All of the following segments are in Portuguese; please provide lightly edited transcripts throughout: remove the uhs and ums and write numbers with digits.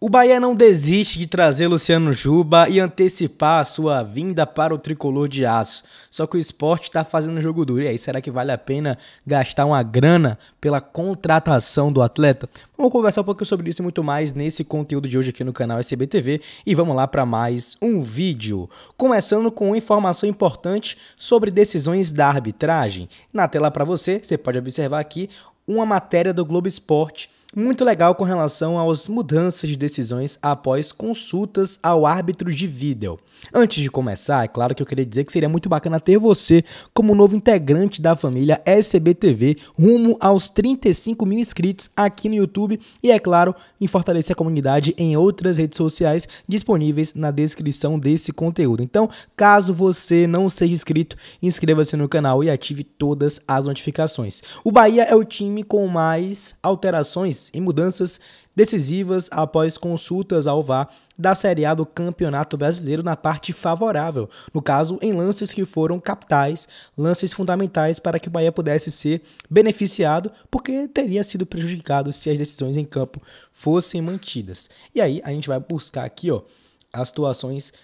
O Bahia não desiste de trazer Luciano Juba e antecipar a sua vinda para o tricolor de aço. Só que o Sport está fazendo jogo duro. E aí, será que vale a pena gastar uma grana pela contratação do atleta? Vamos conversar um pouquinho sobre isso e muito mais nesse conteúdo de hoje aqui no canal SBTV. E vamos lá para mais um vídeo. Começando com uma informação importante sobre decisões da arbitragem. Na tela para você pode observar aqui uma matéria do Globo Esporte muito legal com relação às mudanças de decisões após consultas ao árbitro de vídeo. Antes de começar, é claro que eu queria dizer que seria muito bacana ter você como novo integrante da família SBTV rumo aos 35 mil inscritos aqui no YouTube e, é claro, em fortalecer a comunidade em outras redes sociais disponíveis na descrição desse conteúdo. Então, caso você não seja inscrito, inscreva-se no canal e ative todas as notificações. O Bahia é o time com mais alterações e mudanças decisivas após consultas ao VAR da Série A do Campeonato Brasileiro na parte favorável, no caso em lances que foram capitais, lances fundamentais para que o Bahia pudesse ser beneficiado, porque teria sido prejudicado se as decisões em campo fossem mantidas. E aí a gente vai buscar aqui, as situações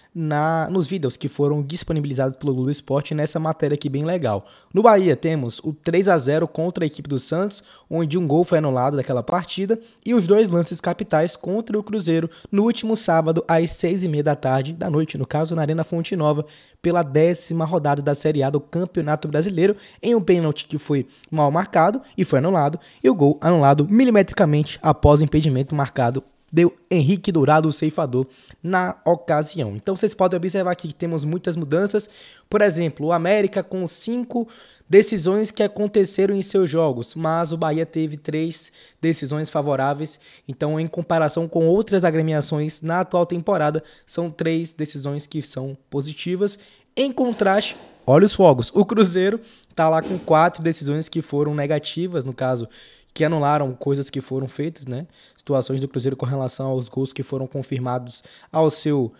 nos vídeos que foram disponibilizados pelo Globo Esporte nessa matéria aqui bem legal. No Bahia temos o 3-0 contra a equipe do Santos, onde um gol foi anulado daquela partida, e os dois lances capitais contra o Cruzeiro no último sábado às 6h30 da noite, no caso na Arena Fonte Nova, pela 10ª rodada da Série A do Campeonato Brasileiro, em um pênalti que foi mal marcado e foi anulado, e o gol anulado milimetricamente após o impedimento marcado deu Henrique Dourado, o ceifador, na ocasião. Então vocês podem observar aqui que temos muitas mudanças. Por exemplo, o América com 5 decisões que aconteceram em seus jogos, mas o Bahia teve 3 decisões favoráveis. Então, em comparação com outras agremiações na atual temporada, são 3 decisões que são positivas. Em contraste, olha os fogos, o Cruzeiro está lá com 4 decisões que foram negativas, no caso, que anularam coisas que foram feitas, né? Situações do Cruzeiro com relação aos gols que foram confirmados ao seu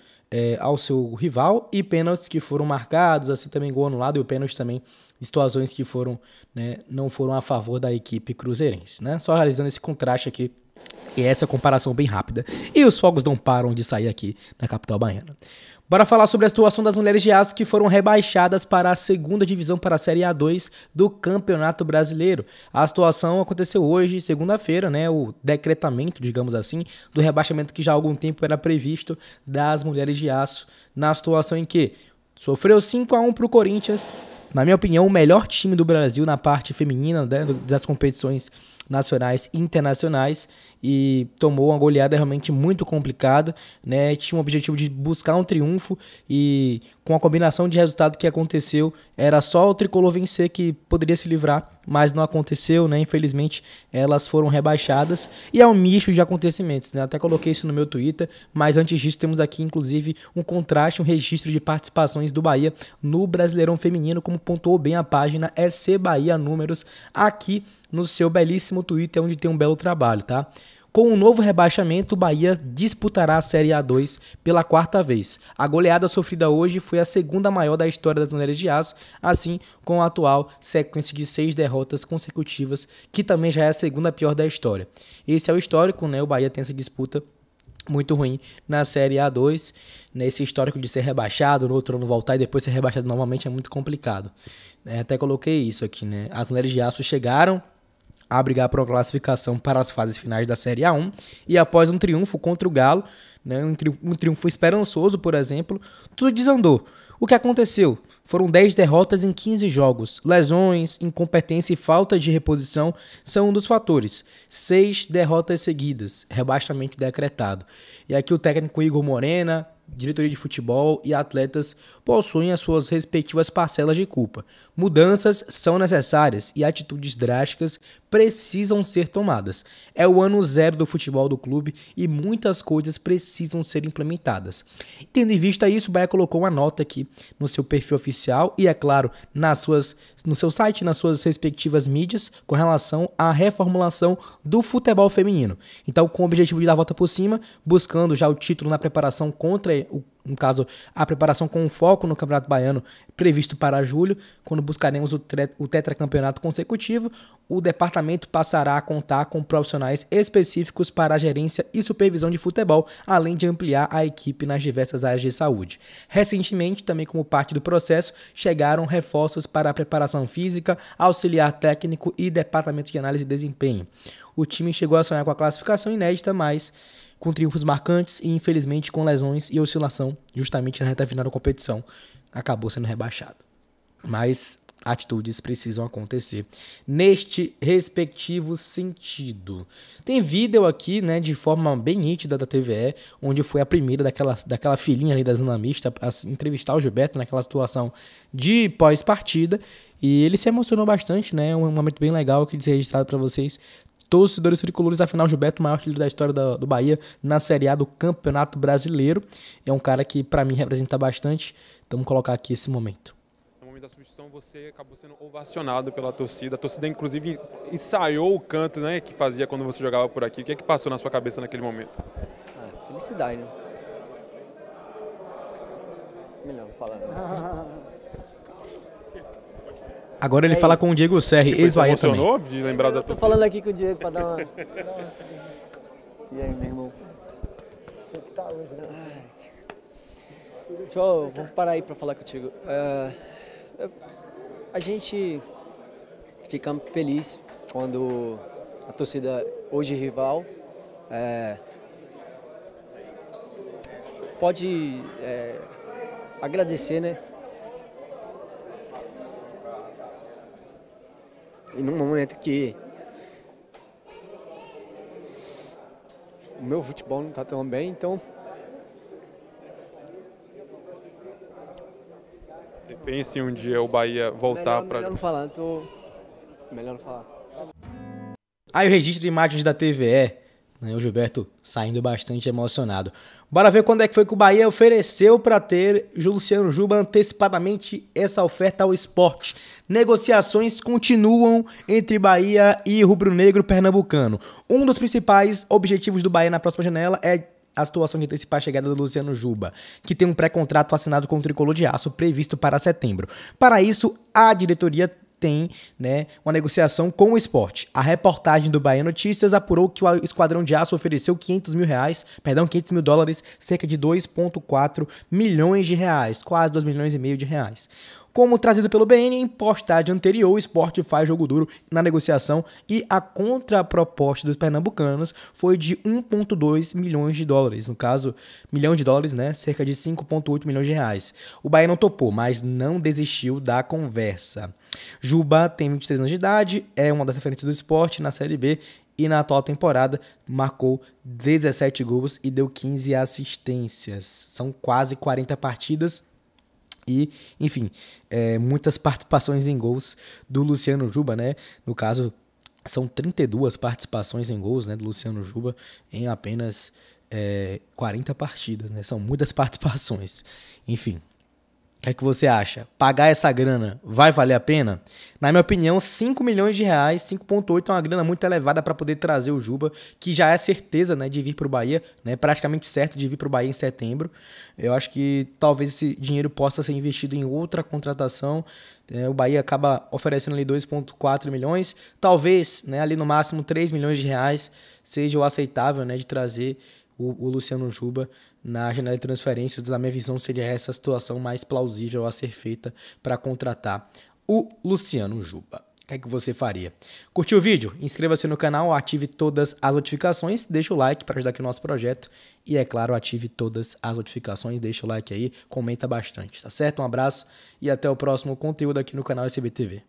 rival e pênaltis que foram marcados, assim também gol anulado e o pênalti também, situações que foram, né, não foram a favor da equipe cruzeirense, né? Só realizando esse contraste aqui e essa comparação bem rápida. E os fogos não param de sair aqui na capital baiana. Bora falar sobre a situação das mulheres de aço que foram rebaixadas para a 2ª divisão, para a Série A2 do Campeonato Brasileiro. A situação aconteceu hoje, segunda-feira, né, o decretamento, digamos assim, do rebaixamento que já há algum tempo era previsto das mulheres de aço, na situação em que sofreu 5-1 para o Corinthians, na minha opinião, o melhor time do Brasil na parte feminina, né, das competições nacionais e internacionais, e tomou uma goleada realmente muito complicada, né? Tinha um objetivo de buscar um triunfo e com a combinação de resultado que aconteceu, era só o tricolor vencer que poderia se livrar, mas não aconteceu, né? Infelizmente, elas foram rebaixadas e é um misto de acontecimentos, né? Até coloquei isso no meu Twitter, mas antes disso temos aqui inclusive um contraste, um registro de participações do Bahia no Brasileirão Feminino, como pontuou bem a página SC Bahia Números aqui no seu belíssimo Twitter, onde tem um belo trabalho, tá? Com o novo rebaixamento, o Bahia disputará a Série A2 pela 4ª vez. A goleada sofrida hoje foi a 2ª maior da história das mulheres de aço, assim com a atual sequência de 6 derrotas consecutivas, que também já é a 2ª pior da história. Esse é o histórico, né? O Bahia tem essa disputa muito ruim na Série A2, nesse histórico de ser rebaixado, no outro ano voltar e depois ser rebaixado novamente é muito complicado. Até coloquei isso aqui, né? As mulheres de aço chegaram a brigar por uma classificação para as fases finais da Série A1 e após um triunfo contra o Galo, né, um triunfo esperançoso, por exemplo, tudo desandou. O que aconteceu? Foram 10 derrotas em 15 jogos. Lesões, incompetência e falta de reposição são um dos fatores. 6 derrotas seguidas, rebaixamento decretado. E aqui o técnico Igor Morena, diretoria de futebol e atletas possuem as suas respectivas parcelas de culpa. Mudanças são necessárias e atitudes drásticas precisam ser tomadas. É o ano 0 do futebol do clube e muitas coisas precisam ser implementadas. Tendo em vista isso, o Bahia colocou uma nota aqui no seu perfil oficial e, é claro, no seu site, nas suas respectivas mídias, com relação à reformulação do futebol feminino. Então, com o objetivo de dar a volta por cima, buscando já o título na preparação contra no caso, a preparação com foco no Campeonato Baiano previsto para julho, quando buscaremos o tetracampeonato consecutivo. O departamento passará a contar com profissionais específicos para a gerência e supervisão de futebol, além de ampliar a equipe nas diversas áreas de saúde. Recentemente, também como parte do processo, chegaram reforços para a preparação física, auxiliar técnico e departamento de análise de desempenho. O time chegou a sonhar com a classificação inédita, mas com triunfos marcantes e, infelizmente, com lesões e oscilação, justamente na reta final da competição, acabou sendo rebaixado. Mas atitudes precisam acontecer neste respectivo sentido. Tem vídeo aqui, né, de forma bem nítida da TVE, onde foi a primeira daquela filhinha ali da zona mista para entrevistar o Gilberto naquela situação de pós-partida, e ele se emocionou bastante, né, um momento bem legal que ele tem registrado para vocês, torcedores tricolores. Afinal, Gilberto, o maior artilheiro da história do Bahia na Série A do Campeonato Brasileiro, é um cara que para mim representa bastante. Então vamos colocar aqui esse momento. No momento da substituição, você acabou sendo ovacionado pela torcida. A torcida, inclusive, ensaiou o canto, né, que fazia quando você jogava por aqui. O que é que passou na sua cabeça naquele momento? Felicidade, né? Melhor falar. Agora ele fala com o Diego Serri, ex-Bahia também. Emocionou de lembrar da Tô falando aqui com o Diego pra dar uma... E aí, meu irmão? Vou parar aí pra falar contigo. A gente fica feliz quando a torcida, hoje rival, pode agradecer, né? E num momento que o meu futebol não está tão bem, então... Você pensa em um dia o Bahia voltar para... Melhor não falar, melhor não falar. Aí o registro de imagens da TVE, né, o Gilberto saindo bastante emocionado. Bora ver quando é que foi que o Bahia ofereceu para ter Luciano Juba antecipadamente essa oferta ao Sport. Negociações continuam entre Bahia e rubro-negro pernambucano. Um dos principais objetivos do Bahia na próxima janela é a situação de antecipar a chegada do Luciano Juba, que tem um pré-contrato assinado com o Tricolor de Aço previsto para setembro. Para isso, a diretoria tem, né, uma negociação com o Sport. A reportagem do Bahia Notícias apurou que o Esquadrão de Aço ofereceu $500 mil, cerca de 2,4 milhões de reais, quase 2,5 milhões de reais. Como trazido pelo BN, em postagem anterior, o Sport faz jogo duro na negociação e a contraproposta dos pernambucanos foi de 1,2 milhões de dólares. No caso, milhão de dólares, né? Cerca de 5,8 milhões de reais. O Bahia não topou, mas não desistiu da conversa. Juba tem 23 anos de idade, é uma das referências do Sport na Série B e na atual temporada marcou 17 gols e deu 15 assistências. São quase 40 partidas. E, enfim, muitas participações em gols do Luciano Juba, né? No caso, são 32 participações em gols, né, do Luciano Juba em apenas 40 partidas, né? São muitas participações. Enfim, o que é que você acha? Pagar essa grana vai valer a pena? Na minha opinião, 5 milhões de reais, 5,8 é uma grana muito elevada para poder trazer o Juba, que já é certeza, né, de vir para o Bahia, né, praticamente certo de vir para o Bahia em setembro. Eu acho que talvez esse dinheiro possa ser investido em outra contratação. O Bahia acaba oferecendo ali 2,4 milhões. Talvez, né, ali no máximo 3 milhões de reais seja o aceitável, né, de trazer o Luciano Juba na janela de transferências. Na minha visão, seria essa a situação mais plausível a ser feita para contratar o Luciano Juba. O que é que você faria? Curtiu o vídeo? Inscreva-se no canal, ative todas as notificações, deixa o like para ajudar aqui o nosso projeto e, é claro, ative todas as notificações, deixa o like aí, comenta bastante, tá certo? Um abraço e até o próximo conteúdo aqui no canal SBTV.